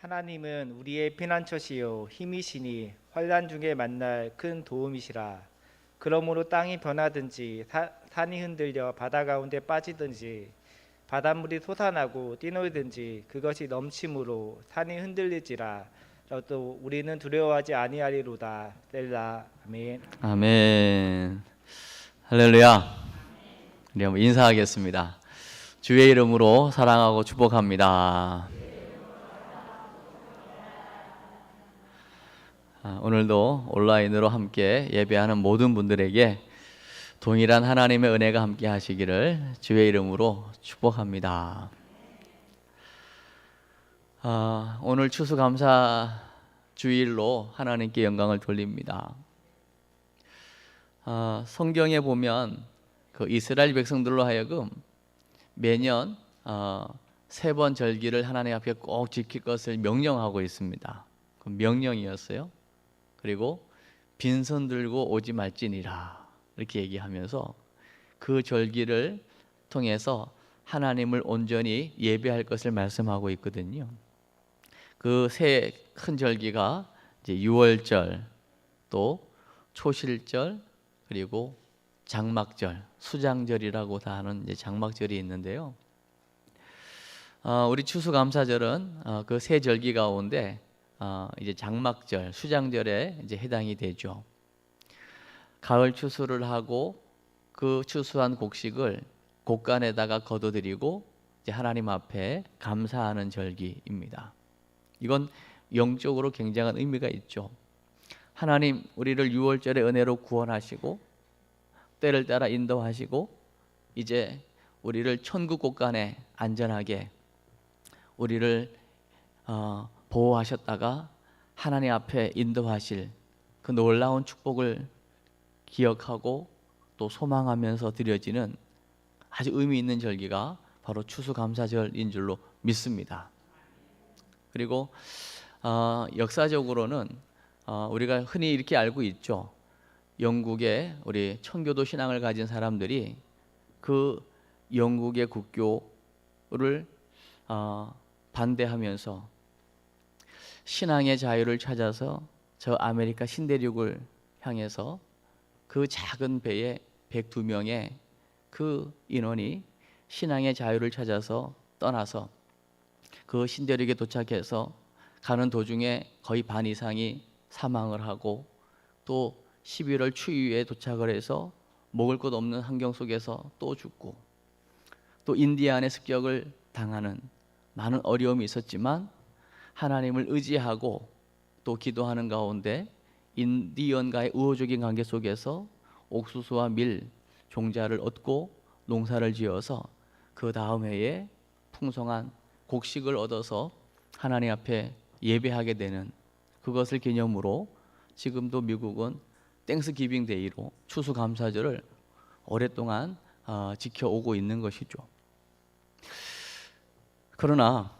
하나님은 우리의 피난처시요 힘이시니 환난 중에 만날 큰 도움이시라. 그러므로 땅이 변하든지 산이 흔들려 바다 가운데 빠지든지 바닷물이 솟아나고 뛰놀든지 그것이 넘침으로 산이 흔들리지라. 또 우리는 두려워하지 아니하리로다. 셀라. 아멘. 아멘. 할렐루야. 우리 한번 인사하겠습니다. 주의 이름으로 사랑하고 축복합니다. 오늘도 온라인으로 함께 예배하는 모든 분들에게 동일한 하나님의 은혜가 함께 하시기를 주의 이름으로 축복합니다. 오늘 추수감사 주일로 하나님께 영광을 돌립니다. 성경에 보면 그 이스라엘 백성들로 하여금 매년 3번 절기를 하나님 앞에 꼭 지킬 것을 명령하고 있습니다. 그 명령이었어요. 그리고 빈손 들고 오지 말지니라 이렇게 얘기하면서 그 절기를 통해서 하나님을 온전히 예배할 것을 말씀하고 있거든요. 그 세 큰 절기가 이제 유월절, 또 초실절, 그리고 장막절, 수장절이라고 다 하는 이제 장막절이 있는데요. 우리 추수감사절은 그 세 절기 가운데 이제 장막절, 수장절에 이제 해당이 되죠. 가을 추수를 하고 그 추수한 곡식을 곡간에다가 거둬들이고 이제 하나님 앞에 감사하는 절기입니다. 이건 영적으로 굉장한 의미가 있죠. 하나님 우리를 유월절의 은혜로 구원하시고 때를 따라 인도하시고 이제 우리를 천국 곳간에 안전하게 우리를 보호하셨다가 하나님 앞에 인도하실 그 놀라운 축복을 기억하고 또 소망하면서 드려지는 아주 의미 있는 절기가 바로 추수감사절인 줄로 믿습니다. 그리고 역사적으로는 우리가 흔히 이렇게 알고 있죠. 영국의 우리 청교도 신앙을 가진 사람들이 그 영국의 국교를 반대하면서 신앙의 자유를 찾아서 저 아메리카 신대륙을 향해서 그 작은 배에 102명의 그 인원이 신앙의 자유를 찾아서 떠나서 그 신대륙에 도착해서 가는 도중에 거의 반 이상이 사망을 하고 또 11월 추위에 도착을 해서 먹을 것 없는 환경 속에서 또 죽고 또 인디안의 습격을 당하는 많은 어려움이 있었지만 하나님을 의지하고 또 기도하는 가운데 인디언과의 우호적인 관계 속에서 옥수수와 밀 종자를 얻고 농사를 지어서 그 다음 해에 풍성한 곡식을 얻어서 하나님 앞에 예배하게 되는 그것을 기념으로 지금도 미국은 땡스기빙 데이로 추수감사절을 오랫동안 지켜오고 있는 것이죠. 그러나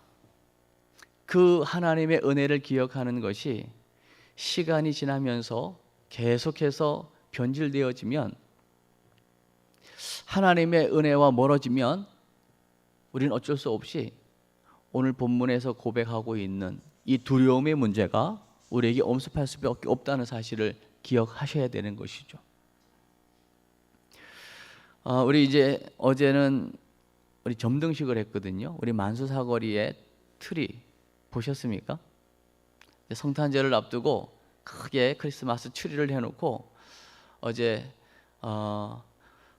그 하나님의 은혜를 기억하는 것이 시간이 지나면서 계속해서 변질되어지면 하나님의 은혜와 멀어지면 우리는 어쩔 수 없이 오늘 본문에서 고백하고 있는 이 두려움의 문제가 우리에게 엄습할 수밖에 없다는 사실을 기억하셔야 되는 것이죠. 우리 이제 어제는 우리 점등식을 했거든요. 우리 만수사거리의 트리 보셨습니까? 성탄절을 앞두고 크게 크리스마스 트리를 해놓고 어제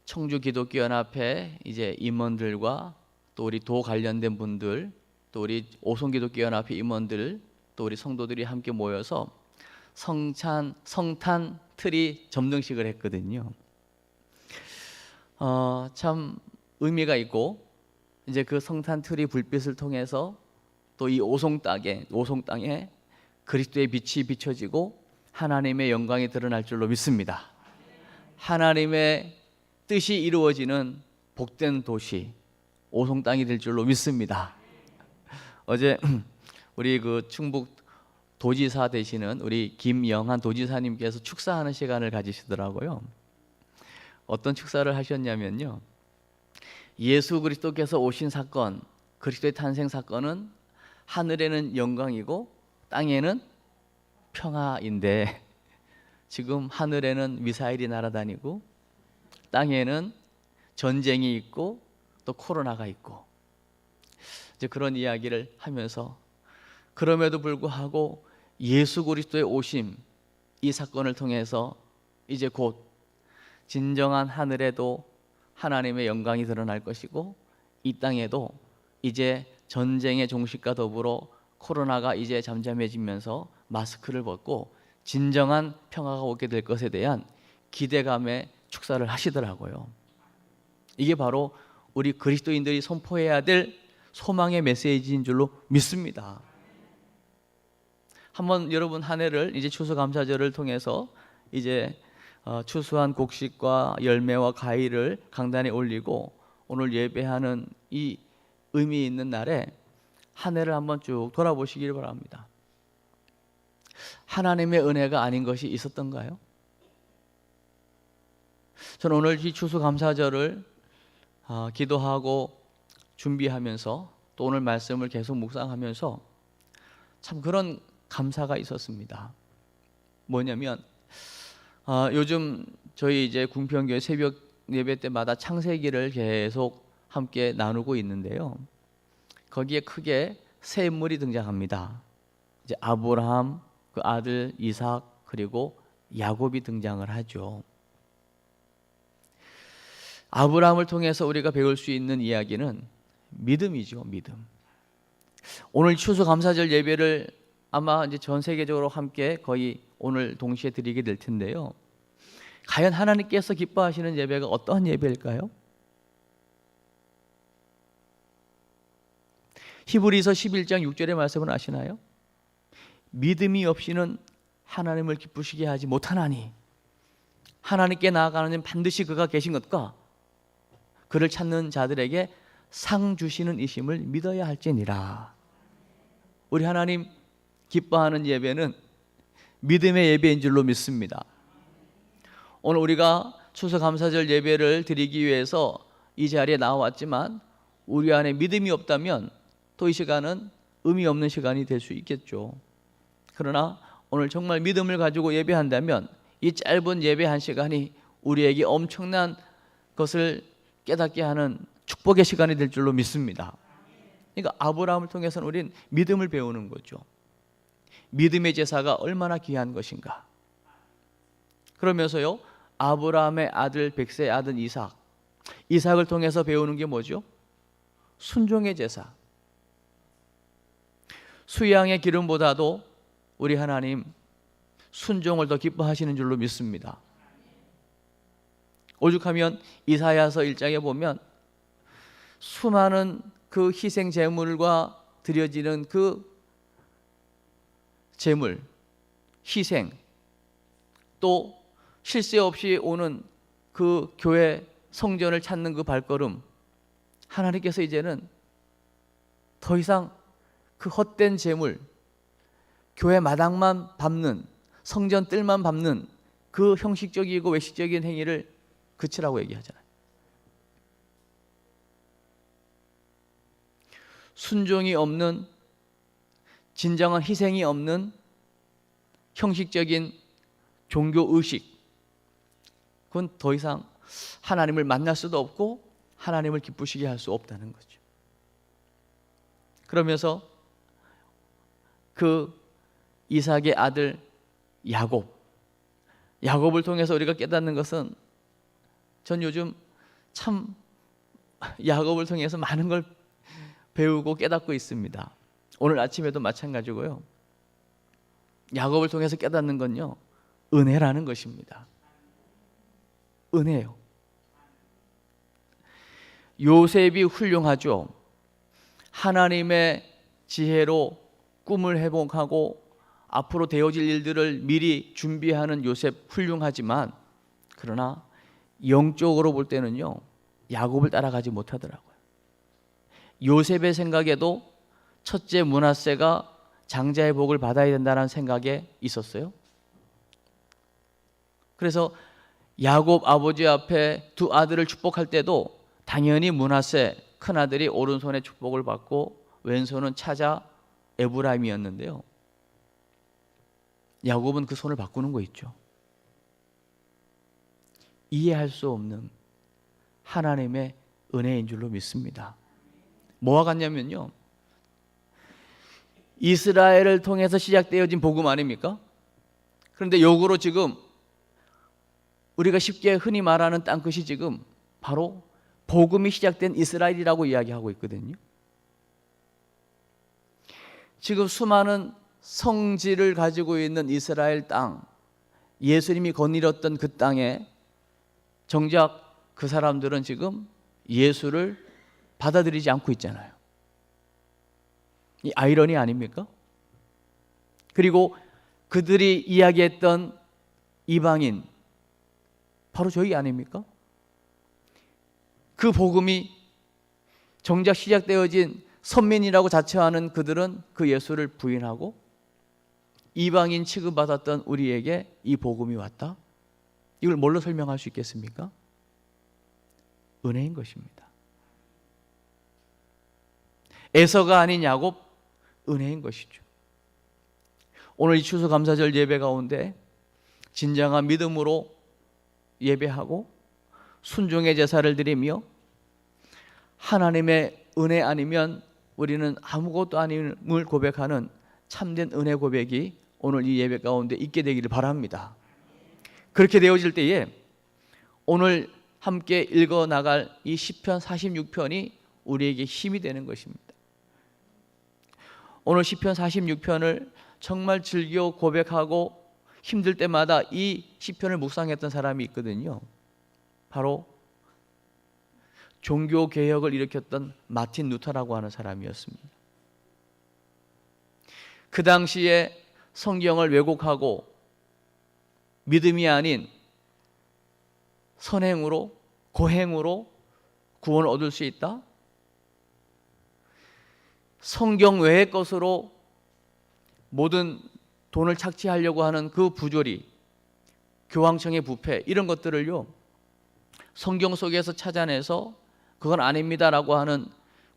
청주 기독교연합회 이제 임원들과 또 우리 도 관련된 분들 또 우리 오송기독교연합회 임원들 또 우리 성도들이 함께 모여서 성탄 트리 점등식을 했거든요. 참 의미가 있고 이제 그 성탄 트리 불빛을 통해서 또 이 오송 땅에 그리스도의 빛이 비춰지고 하나님의 영광이 드러날 줄로 믿습니다. 하나님의 뜻이 이루어지는 복된 도시 오송 땅이 될 줄로 믿습니다. 어제 우리 그 충북 도지사 되시는 우리 김영한 도지사님께서 축사하는 시간을 가지시더라고요. 어떤 축사를 하셨냐면요, 예수 그리스도께서 오신 사건, 그리스도의 탄생 사건은 하늘에는 영광이고 땅에는 평화인데 지금 하늘에는 미사일이 날아다니고 땅에는 전쟁이 있고 또 코로나가 있고 이제 그런 이야기를 하면서 그럼에도 불구하고 예수 그리스도의 오심 이 사건을 통해서 이제 곧 진정한 하늘에도 하나님의 영광이 드러날 것이고 이 땅에도 이제 전쟁의 종식과 더불어 코로나가 이제 잠잠해지면서 마스크를 벗고 진정한 평화가 오게 될 것에 대한 기대감에 축사를 하시더라고요. 이게 바로 우리 그리스도인들이 선포해야 될 소망의 메시지인 줄로 믿습니다. 한번 여러분 한 해를 이제 추수감사절을 통해서 이제 추수한 곡식과 열매와 과일을 강단에 올리고 오늘 예배하는 이 의미 있는 날에 한 해를 한번 쭉 돌아보시길 바랍니다. 하나님의 은혜가 아닌 것이 있었던가요? 저는 오늘 이 추수감사절을 기도하고 준비하면서 또 오늘 말씀을 계속 묵상하면서 참 그런 감사가 있었습니다. 뭐냐면 요즘 저희 이제 궁평교회 새벽 예배 때마다 창세기를 계속 함께 나누고 있는데요. 거기에 크게 세 인물이 등장합니다. 이제 아브라함, 그 아들 이삭, 그리고 야곱이 등장을 하죠. 아브라함을 통해서 우리가 배울 수 있는 이야기는 믿음이죠, 믿음. 오늘 추수감사절 예배를 아마 이제 전 세계적으로 함께 거의 오늘 동시에 드리게 될 텐데요. 과연 하나님께서 기뻐하시는 예배가 어떠한 예배일까요? 히브리서 11장 6절의 말씀을 아시나요? 믿음이 없이는 하나님을 기쁘시게 하지 못하나니 하나님께 나아가는 반드시 그가 계신 것과 그를 찾는 자들에게 상 주시는 이심을 믿어야 할지니라. 우리 하나님 기뻐하는 예배는 믿음의 예배인 줄로 믿습니다. 오늘 우리가 추수감사절 예배를 드리기 위해서 이 자리에 나왔지만 우리 안에 믿음이 없다면 또 이 시간은 의미 없는 시간이 될 수 있겠죠. 그러나 오늘 정말 믿음을 가지고 예배한다면 이 짧은 예배 한 시간이 우리에게 엄청난 것을 깨닫게 하는 축복의 시간이 될 줄로 믿습니다. 그러니까 아브라함을 통해서는 우리는 믿음을 배우는 거죠. 믿음의 제사가 얼마나 귀한 것인가. 그러면서요, 아브라함의 아들 백세의 아들 이삭을 통해서 배우는 게 뭐죠? 순종의 제사. 수양의 기름보다도 우리 하나님 순종을 더 기뻐하시는 줄로 믿습니다. 오죽하면 이사야서 1장에 보면 수많은 그 희생 제물과 드려지는 그 제물, 희생, 또 쉴 새 없이 오는 그 교회 성전을 찾는 그 발걸음, 하나님께서 이제는 더 이상 그 헛된 제물, 교회 마당만 밟는, 성전 뜰만 밟는 그 형식적이고 외식적인 행위를 그치라고 얘기하잖아요. 순종이 없는, 진정한 희생이 없는 형식적인 종교 의식, 그건 더 이상 하나님을 만날 수도 없고 하나님을 기쁘시게 할 수 없다는 거죠. 그러면서 그 이삭의 아들 야곱을 통해서 우리가 깨닫는 것은, 전 요즘 참 야곱을 통해서 많은 걸 배우고 깨닫고 있습니다. 오늘 아침에도 마찬가지고요. 야곱을 통해서 깨닫는 건요, 은혜라는 것입니다. 은혜요. 요셉이 훌륭하죠. 하나님의 지혜로 꿈을 회복하고 앞으로 되어질 일들을 미리 준비하는 요셉 훌륭하지만, 그러나 영적으로 볼 때는요, 야곱을 따라가지 못하더라고요. 요셉의 생각에도 첫째 므낫세가 장자의 복을 받아야 된다는 생각에 있었어요. 그래서 야곱 아버지 앞에 두 아들을 축복할 때도 당연히 므낫세 큰아들이 오른손에 축복을 받고 왼손은 찾아 에브라임이었는데요. 야곱은 그 손을 바꾸는 거 있죠. 이해할 수 없는 하나님의 은혜인 줄로 믿습니다. 뭐와 같냐면요, 이스라엘을 통해서 시작되어진 복음 아닙니까? 그런데 역으로 지금 우리가 쉽게 흔히 말하는 땅끝이 지금 바로 복음이 시작된 이스라엘이라고 이야기하고 있거든요. 지금 수많은 성지를 가지고 있는 이스라엘 땅, 예수님이 거닐었던 그 땅에 정작 그 사람들은 지금 예수를 받아들이지 않고 있잖아요. 이 아이러니 아닙니까? 그리고 그들이 이야기했던 이방인, 바로 저희 아닙니까? 그 복음이 정작 시작되어진 선민이라고 자처하는 그들은 그 예수를 부인하고 이방인 취급받았던 우리에게 이 복음이 왔다? 이걸 뭘로 설명할 수 있겠습니까? 은혜인 것입니다. 에서가 아닌 야곱, 은혜인 것이죠. 오늘 이 추수감사절 예배 가운데 진정한 믿음으로 예배하고 순종의 제사를 드리며 하나님의 은혜 아니면 우리는 아무것도 아님을 고백하는 참된 은혜 고백이 오늘 이 예배 가운데 있게 되기를 바랍니다. 그렇게 되어질 때에 오늘 함께 읽어 나갈 이 시편 46편이 우리에게 힘이 되는 것입니다. 오늘 시편 46편을 정말 즐겨 고백하고 힘들 때마다 이 시편을 묵상했던 사람이 있거든요. 바로 종교 개혁을 일으켰던 마틴 루터라고 하는 사람이었습니다. 그 당시에 성경을 왜곡하고 믿음이 아닌 선행으로, 고행으로 구원을 얻을 수 있다? 성경 외의 것으로 모든 돈을 착취하려고 하는 그 부조리, 교황청의 부패, 이런 것들을요, 성경 속에서 찾아내서 그건 아닙니다라고 하는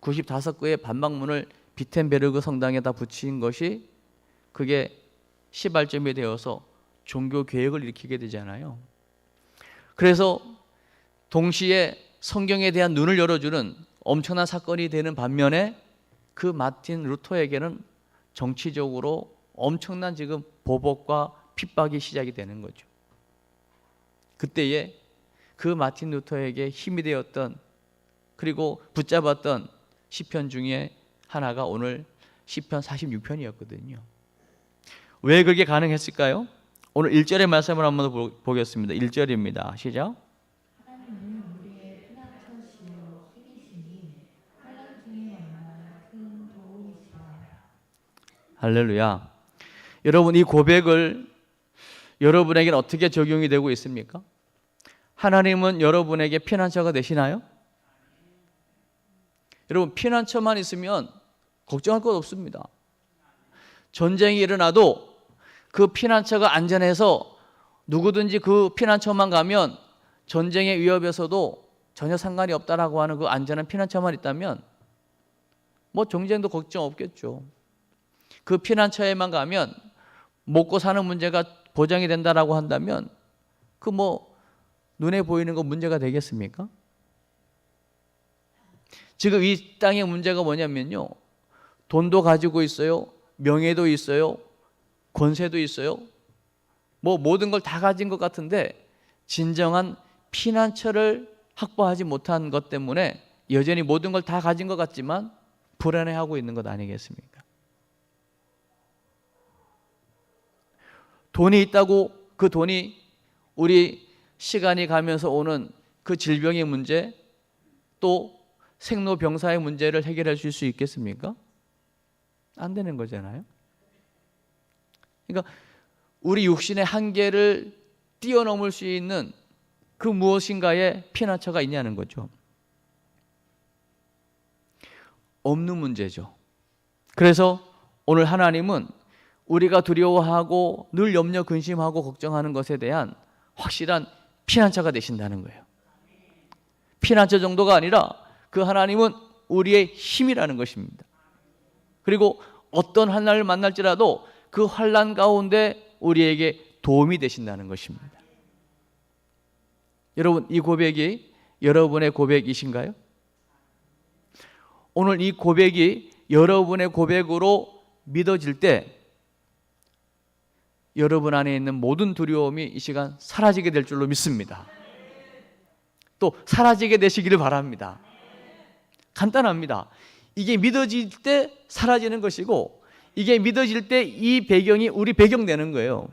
95개의 반박문을 비텐베르그 성당에다 붙인 것이 그게 시발점이 되어서 종교 개혁을 일으키게 되잖아요. 그래서 동시에 성경에 대한 눈을 열어주는 엄청난 사건이 되는 반면에 그 마틴 루터에게는 정치적으로 엄청난 지금 보복과 핍박이 시작이 되는 거죠. 그때에 그 마틴 루터에게 힘이 되었던, 그리고 붙잡았던 시편 중에 하나가 오늘 시편 46편이었거든요. 왜 그렇게 가능했을까요? 오늘 1절의 말씀을 한번 보겠습니다. 1절입니다. 시작. 하나님은 우리의 피난처시요 힘이시니 환난 중에 만날 큰 도움이시라. 할렐루야. 여러분, 이 고백을 여러분에게는 어떻게 적용이 되고 있습니까? 하나님은 여러분에게 피난처가 되시나요? 여러분, 피난처만 있으면 걱정할 것 없습니다. 전쟁이 일어나도 그 피난처가 안전해서 누구든지 그 피난처만 가면 전쟁의 위협에서도 전혀 상관이 없다라고 하는 그 안전한 피난처만 있다면 뭐 전쟁도 걱정 없겠죠. 그 피난처에만 가면 먹고 사는 문제가 보장이 된다라고 한다면 그 뭐 눈에 보이는 거 문제가 되겠습니까? 지금 이 땅의 문제가 뭐냐면요, 돈도 가지고 있어요, 명예도 있어요, 권세도 있어요, 뭐 모든 걸 다 가진 것 같은데 진정한 피난처를 확보하지 못한 것 때문에 여전히 모든 걸 다 가진 것 같지만 불안해하고 있는 것 아니겠습니까? 돈이 있다고 그 돈이 우리 시간이 가면서 오는 그 질병의 문제, 또 생로병사의 문제를 해결해 줄 수 있겠습니까? 안 되는 거잖아요. 그러니까 우리 육신의 한계를 뛰어넘을 수 있는 그 무엇인가에 피난처가 있냐는 거죠. 없는 문제죠. 그래서 오늘 하나님은 우리가 두려워하고 늘 염려 근심하고 걱정하는 것에 대한 확실한 피난처가 되신다는 거예요. 피난처 정도가 아니라 그 하나님은 우리의 힘이라는 것입니다. 그리고 어떤 환난을 만날지라도 그 환난 가운데 우리에게 도움이 되신다는 것입니다. 여러분, 이 고백이 여러분의 고백이신가요? 오늘 이 고백이 여러분의 고백으로 믿어질 때 여러분 안에 있는 모든 두려움이 이 시간 사라지게 될 줄로 믿습니다. 또 사라지게 되시기를 바랍니다. 간단합니다. 이게 믿어질 때 사라지는 것이고, 이게 믿어질 때 이 배경이 우리 배경 되는 거예요.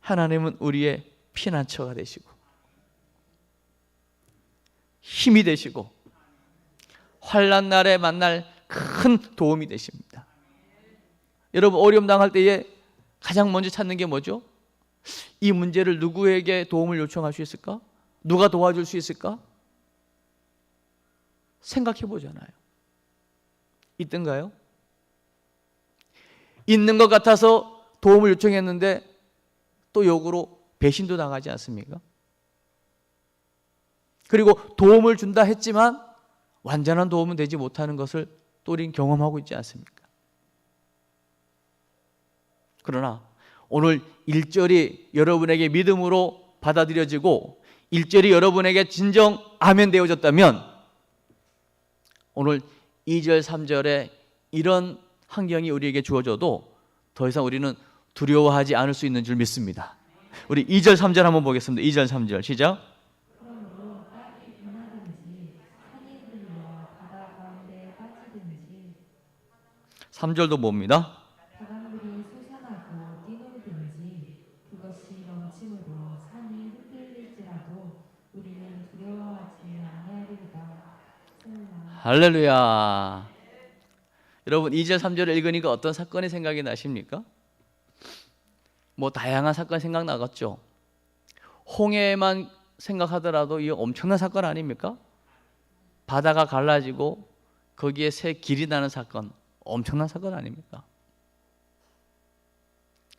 하나님은 우리의 피난처가 되시고 힘이 되시고 환난 날에 만날 큰 도움이 되십니다. 여러분, 어려움 당할 때에 가장 먼저 찾는 게 뭐죠? 이 문제를 누구에게 도움을 요청할 수 있을까? 누가 도와줄 수 있을까? 생각해 보잖아요. 있던가요? 있는 것 같아서 도움을 요청했는데 또 역으로 배신도 당하지 않습니까? 그리고 도움을 준다 했지만 완전한 도움은 되지 못하는 것을 또 우리는 경험하고 있지 않습니까? 그러나 오늘 1절이 여러분에게 믿음으로 받아들여지고 1절이 여러분에게 진정 아멘 되어졌다면 오늘 2절, 3절에 이런 환경이 우리에게 주어져도 더 이상 우리는 두려워하지 않을 수 있는 줄 믿습니다. 우리 2절, 3절 한번 보겠습니다. 2절, 3절 시작. 그러므로 땅이 변하든지 산이 흔들려 바다 가운데 빠지든지 3절도 봅니다. 바닷물이 솟아나고 뛰놀든지 그것이 넘침으로 산이 흔들릴지라도 우리는 두려워하지 아니하리로다. 셀라. 할렐루야. 여러분, 2절, 3절을 읽으니까 어떤 사건이 생각이 나십니까? 뭐 다양한 사건 생각나겠죠. 홍해만 생각하더라도 이 엄청난 사건 아닙니까? 바다가 갈라지고 거기에 새 길이 나는 사건, 엄청난 사건 아닙니까?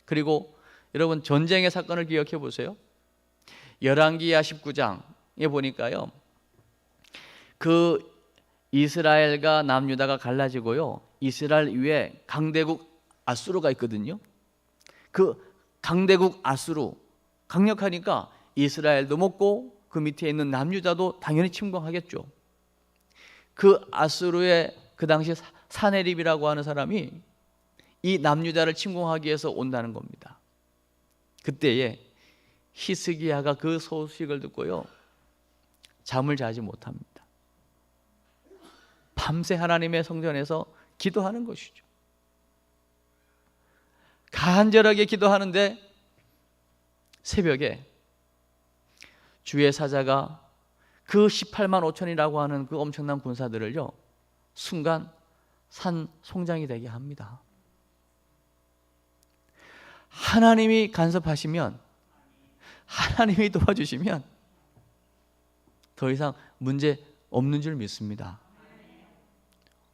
그리고 여러분, 전쟁의 사건을 기억해 보세요. 열왕기하 19장에 보니까요, 그 이스라엘과 남유다가 갈라지고요, 이스라엘 위에 강대국 아수르가 있거든요. 그 강대국 아수르 강력하니까 이스라엘도 먹고 그 밑에 있는 남유다도 당연히 침공하겠죠. 그 아수르의 그 당시 사네립이라고 하는 사람이 이 남유다를 침공하기 위해서 온다는 겁니다. 그때에 히스기야가 그 소식을 듣고요, 잠을 자지 못합니다. 밤새 하나님의 성전에서 기도하는 것이죠. 간절하게 기도하는데 새벽에 주의 사자가 그 18만 5천이라고 하는 그 엄청난 군사들을요, 순간 산 송장이 되게 합니다. 하나님이 간섭하시면, 하나님이 도와주시면 더 이상 문제 없는 줄 믿습니다.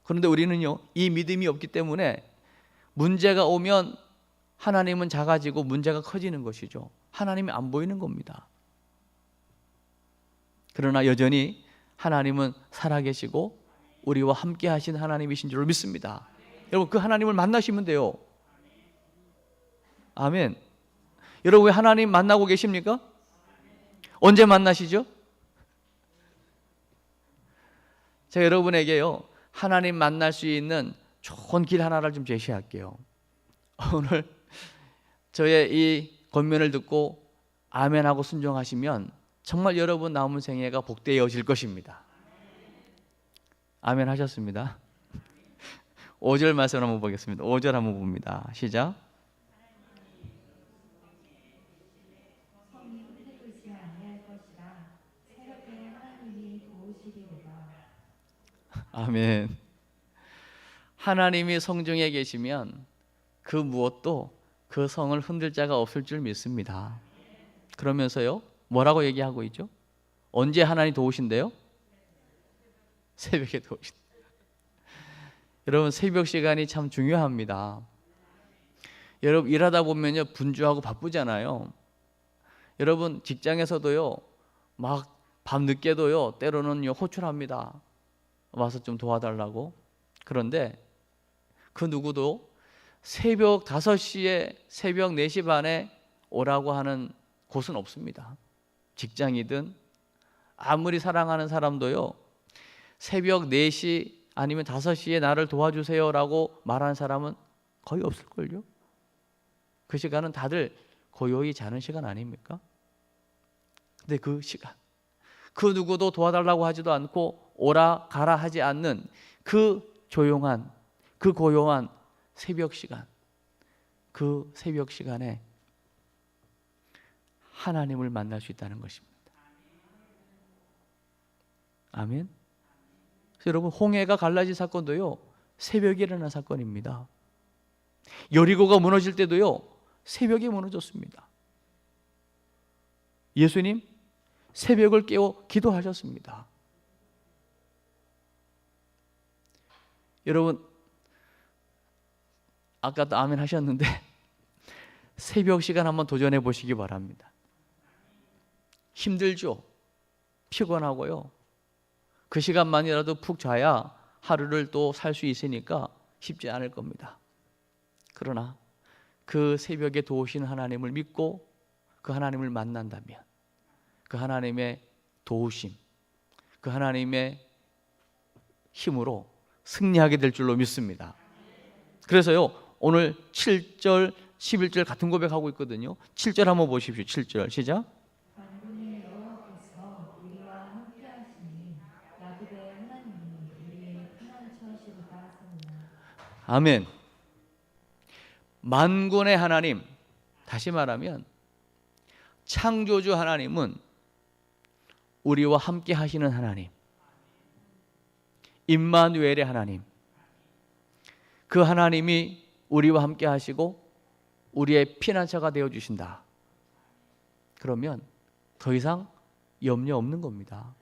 그런데 우리는요, 이 믿음이 없기 때문에 문제가 오면 하나님은 작아지고 문제가 커지는 것이죠. 하나님이 안 보이는 겁니다. 그러나 여전히 하나님은 살아계시고 우리와 함께 하신 하나님이신 줄 믿습니다. 여러분, 그 하나님을 만나시면 돼요. 아멘. 여러분, 왜 하나님 만나고 계십니까? 언제 만나시죠? 제가 여러분에게요, 하나님 만날 수 있는 좋은 길 하나를 좀 제시할게요. 오늘 저의 이 권면을 듣고 아멘하고 순종하시면 정말 여러분 남은 생애가 복되어질 것입니다. 아멘 하셨습니다. 5절 말씀 한번 보겠습니다. 5절 한번 봅니다. 시작. 성이 흔들리지 아니할 것이라 새벽에 하나님이 도우시리로다. 아멘. 하나님이 성중에 계시면 그 무엇도 그 성을 흔들 자가 없을 줄 믿습니다. 그러면서요, 뭐라고 얘기하고 있죠? 언제 하나님 도우신대요? 새벽에 도우신다. 여러분, 새벽 시간이 참 중요합니다. 여러분, 일하다 보면요, 분주하고 바쁘잖아요. 여러분, 직장에서도요, 막 밤늦게도요, 때로는요, 호출합니다. 와서 좀 도와달라고. 그런데 그 누구도 새벽 5시에 새벽 4시 반에 오라고 하는 곳은 없습니다. 직장이든 아무리 사랑하는 사람도요, 새벽 4시 아니면 5시에 나를 도와주세요라고 말하는 사람은 거의 없을걸요. 그 시간은 다들 고요히 자는 시간 아닙니까? 근데 그 시간, 그 누구도 도와달라고 하지도 않고 오라 가라 하지 않는 그 조용한, 그 고요한 새벽 시간, 그 새벽 시간에 하나님을 만날 수 있다는 것입니다. 아멘. 여러분, 홍해가 갈라진 사건도요, 새벽에 일어난 사건입니다. 여리고가 무너질 때도요, 새벽에 무너졌습니다. 예수님 새벽을 깨워 기도하셨습니다. 여러분, 아까도 아멘 하셨는데 새벽 시간 한번 도전해 보시기 바랍니다. 힘들죠? 피곤하고요. 그 시간만이라도 푹 자야 하루를 또 살 수 있으니까 쉽지 않을 겁니다. 그러나 그 새벽에 도우시는 하나님을 믿고 그 하나님을 만난다면 그 하나님의 도우심, 그 하나님의 힘으로 승리하게 될 줄로 믿습니다. 그래서요, 오늘 7절, 11절 같은 고백하고 있거든요. 7절 한번 보십시오. 7절 시작. 만군의 여호와께서 우리와 함께하시니 야곱의 하나님이 우리의 피난처시로다 하시니라. 아멘. 만군의 하나님, 다시 말하면 창조주 하나님은 우리와 함께 하시는 하나님, 임마누엘의 하나님, 그 하나님이 우리와 함께 하시고 우리의 피난처가 되어주신다. 그러면 더 이상 염려 없는 겁니다.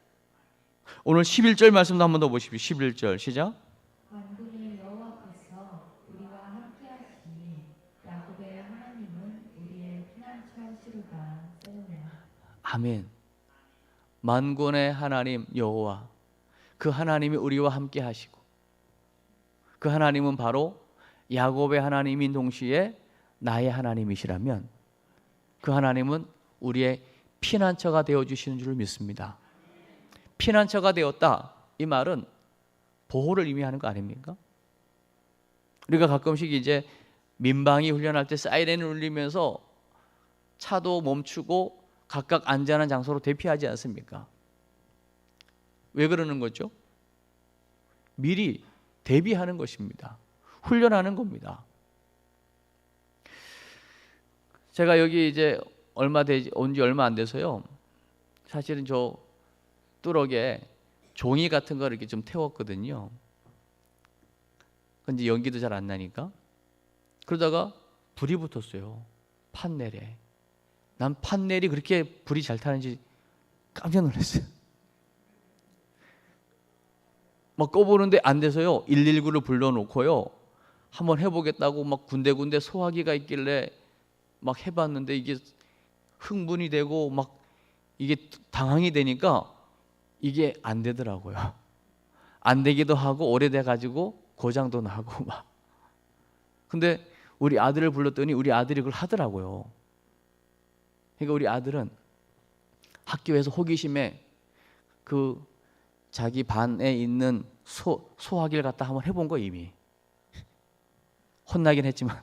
오늘 11절 말씀도 한 번 더 보십시오. 11절 시작. 만군의 여호와께서 우리와 함께하시니 야곱의 하나님은 우리의 피난처시로다 세우라. 아멘. 만군의 하나님 여호와, 그 하나님이 우리와 함께 하시고 그 하나님은 바로 야곱의 하나님인 동시에 나의 하나님이시라면 그 하나님은 우리의 피난처가 되어주시는 줄 믿습니다. 피난처가 되었다, 이 말은 보호를 의미하는 거 아닙니까? 우리가 가끔씩 이제 민방위 훈련할 때 사이렌을 울리면서 차도 멈추고 각각 안전한 장소로 대피하지 않습니까? 왜 그러는 거죠? 미리 대비하는 것입니다. 훈련하는 겁니다. 제가 여기 이제 온 지 얼마 안 돼서요, 사실은 저 뚜럭에 종이 같은 거 이렇게 좀 태웠거든요. 근데 연기도 잘 안 나니까. 그러다가 불이 붙었어요. 판넬에. 난 판넬이 그렇게 불이 잘 타는지 깜짝 놀랐어요. 막 꺼보는데 안 돼서요, 119를 불러놓고요, 한번 해보겠다고 막 군데군데 소화기가 있길래 막 해봤는데 이게 흥분이 되고 막 이게 당황이 되니까 이게 안 되더라고요. 안 되기도 하고 오래돼 가지고 고장도 나고 막. 근데 우리 아들을 불렀더니 우리 아들이 그걸 하더라고요. 그러니까 우리 아들은 학교에서 호기심에 그 자기 반에 있는 소화기를 갖다 한번 해본 거 이미. 혼나긴 했지만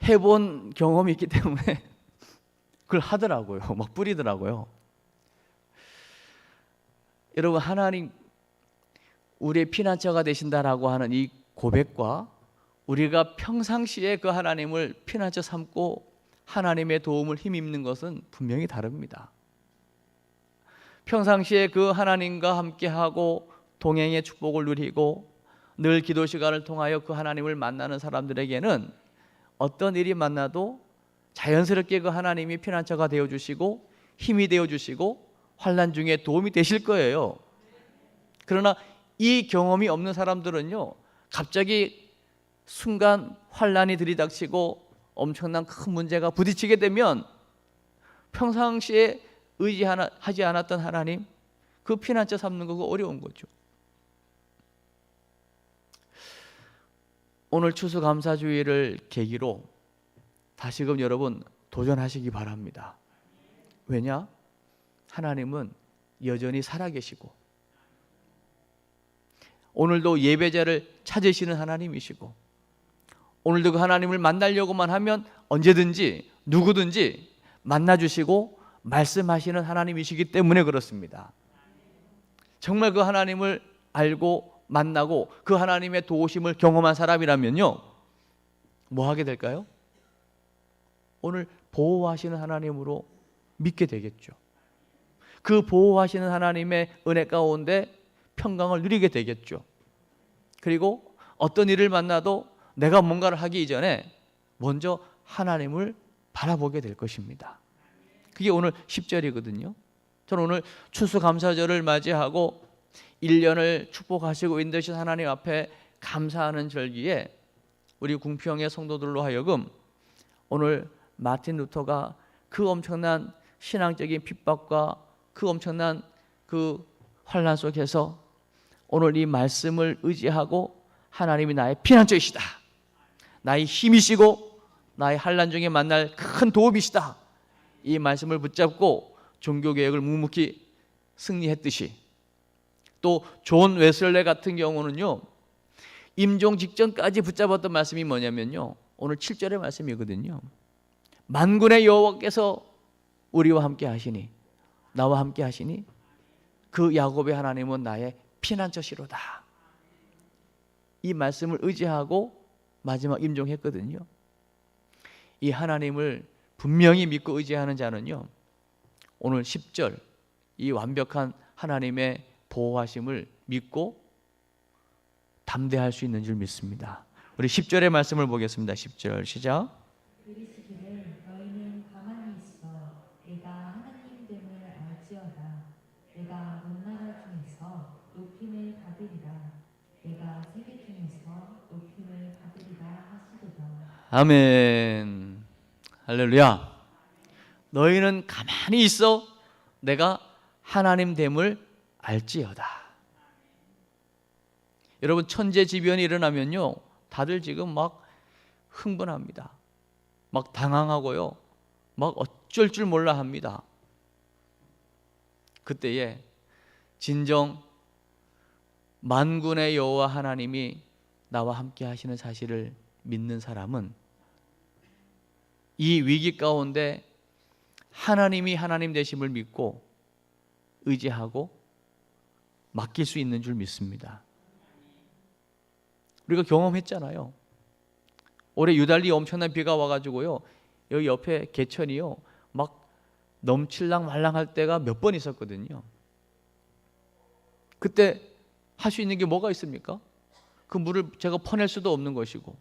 해본 경험이 있기 때문에 그걸 하더라고요. 막 뿌리더라고요. 여러분, 하나님 우리의 피난처가 되신다라고 하는 이 고백과 우리가 평상시에 그 하나님을 피난처 삼고 하나님의 도움을 힘입는 것은 분명히 다릅니다. 평상시에 그 하나님과 함께하고 동행의 축복을 누리고 늘 기도 시간을 통하여 그 하나님을 만나는 사람들에게는 어떤 일이 만나도 자연스럽게 그 하나님이 피난처가 되어주시고 힘이 되어주시고 환난 중에 도움이 되실 거예요. 그러나 이 경험이 없는 사람들은요, 갑자기 순간 환난이 들이닥치고 엄청난 큰 문제가 부딪히게 되면 평상시에 의지하지 않았던 하나님, 그 피난처 삼는 거 어려운 거죠. 오늘 추수감사주의를 계기로 다시금 여러분 도전하시기 바랍니다. 왜냐? 하나님은 여전히 살아계시고 오늘도 예배자를 찾으시는 하나님이시고 오늘도 그 하나님을 만나려고만 하면 언제든지 누구든지 만나주시고 말씀하시는 하나님이시기 때문에 그렇습니다. 정말 그 하나님을 알고 만나고 그 하나님의 도우심을 경험한 사람이라면요, 뭐 하게 될까요? 오늘 보호하시는 하나님으로 믿게 되겠죠. 그 보호하시는 하나님의 은혜 가운데 평강을 누리게 되겠죠. 그리고 어떤 일을 만나도 내가 뭔가를 하기 이전에 먼저 하나님을 바라보게 될 것입니다. 그게 오늘 10절이거든요. 저는 오늘 추수감사절을 맞이하고 1년을 축복하시고 인도하신 하나님 앞에 감사하는 절기에 우리 궁평의 성도들로 하여금 오늘 마틴 루터가 그 엄청난 신앙적인 핍박과 그 엄청난 그 환난 속에서 오늘 이 말씀을 의지하고 하나님이 나의 피난처이시다, 나의 힘이시고 나의 환난 중에 만날 큰 도움이시다, 이 말씀을 붙잡고 종교개혁을 묵묵히 승리했듯이, 또 존 웨슬레 같은 경우는요, 임종 직전까지 붙잡았던 말씀이 뭐냐면요, 오늘 7절의 말씀이거든요. 만군의 여호와께서 우리와 함께 하시니, 나와 함께 하시니 그 야곱의 하나님은 나의 피난처시로다. 이 말씀을 의지하고 마지막 임종했거든요. 이 하나님을 분명히 믿고 의지하는 자는요, 오늘 10절 이 완벽한 하나님의 보호하심을 믿고 담대할 수 있는 줄 믿습니다. 우리 10절의 말씀을 보겠습니다. 10절 시작. 이르시기를 너희는 가만히 있어 내가 하나님됨을 알지어다. 내가 온 나라 중에서 높임을 받으리라. 내가 세계 중에서 높임을 받으리라 하시도다. 아멘. 할렐루야. 너희는 가만히 있어 내가 하나님됨을 알지어다. 여러분, 천재지변이 일어나면요, 다들 지금 막 흥분합니다. 막 당황하고요, 막 어쩔 줄 몰라 합니다. 그때에 진정 만군의 여호와 하나님이 나와 함께 하시는 사실을 믿는 사람은 이 위기 가운데 하나님이 하나님 되심을 믿고 의지하고 맡길 수 있는 줄 믿습니다. 우리가 경험했잖아요. 올해 유달리 엄청난 비가 와가지고요, 여기 옆에 개천이요 막 넘칠랑 말랑할 때가 몇 번 있었거든요. 그때 할 수 있는 게 뭐가 있습니까? 그 물을 제가 퍼낼 수도 없는 것이고,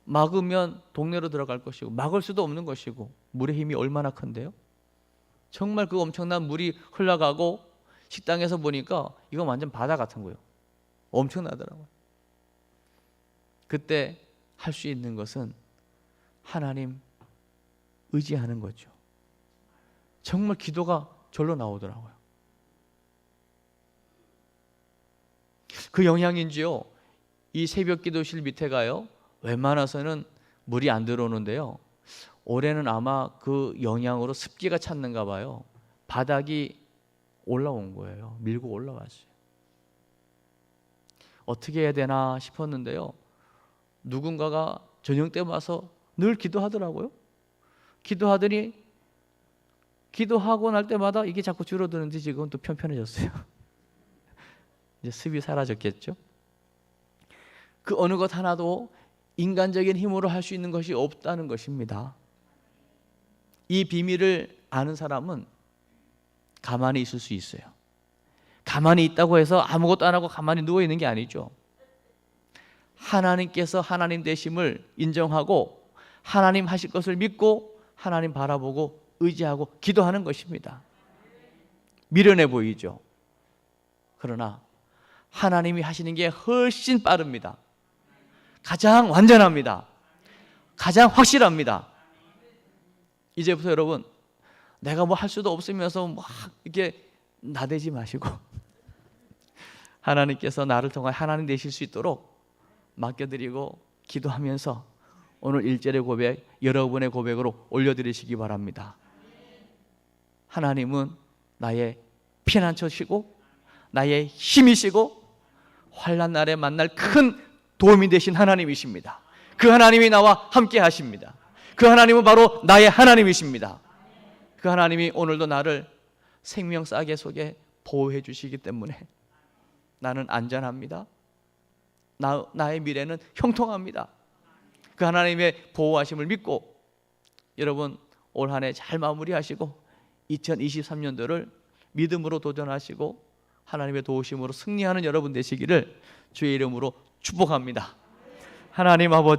막으면 동네로 들어갈 것이고, 막을 수도 없는 것이고, 물의 힘이 얼마나 큰데요? 정말 그 엄청난 물이 흘러가고 식당에서 보니까 이건 완전 바다 같은 거예요. 엄청나더라고요. 그때 할 수 있는 것은 하나님 의지하는 거죠. 정말 기도가 절로 나오더라고요. 그 영향인지요, 이 새벽 기도실 밑에 가요, 웬만해서는 물이 안 들어오는데요, 올해는 아마 그 영향으로 습기가 찼는가 봐요. 바닥이 올라온 거예요. 밀고 올라왔어요. 어떻게 해야 되나 싶었는데요, 누군가가 저녁 때 와서 늘 기도하더라고요. 기도하더니 기도하고 날 때마다 이게 자꾸 줄어드는데 지금 또 편편해졌어요. 이제 습이 사라졌겠죠. 그 어느 것 하나도 인간적인 힘으로 할 수 있는 것이 없다는 것입니다. 이 비밀을 아는 사람은 가만히 있을 수 있어요. 가만히 있다고 해서 아무것도 안 하고 가만히 누워 있는 게 아니죠. 하나님께서 하나님 되심을 인정하고 하나님 하실 것을 믿고 하나님 바라보고 의지하고 기도하는 것입니다. 미련해 보이죠. 그러나 하나님이 하시는 게 훨씬 빠릅니다. 가장 완전합니다. 가장 확실합니다. 이제부터 여러분, 내가 뭐 할 수도 없으면서 막 이렇게 나대지 마시고 하나님께서 나를 통해 하나님 되실 수 있도록 맡겨드리고 기도하면서 오늘 1절의 고백 여러분의 고백으로 올려드리시기 바랍니다. 하나님은 나의 피난처시고 나의 힘이시고 환난 날에 만날 큰 도움이 되신 하나님이십니다. 그 하나님이 나와 함께 하십니다. 그 하나님은 바로 나의 하나님이십니다. 그 하나님이 오늘도 나를 생명 싸개 속에 보호해 주시기 때문에 나는 안전합니다. 나의 미래는 형통합니다. 그 하나님의 보호하심을 믿고 여러분 올 한 해 잘 마무리하시고 2023년도를 믿음으로 도전하시고 하나님의 도우심으로 승리하는 여러분 되시기를 주의 이름으로 축복합니다. 하나님 아버지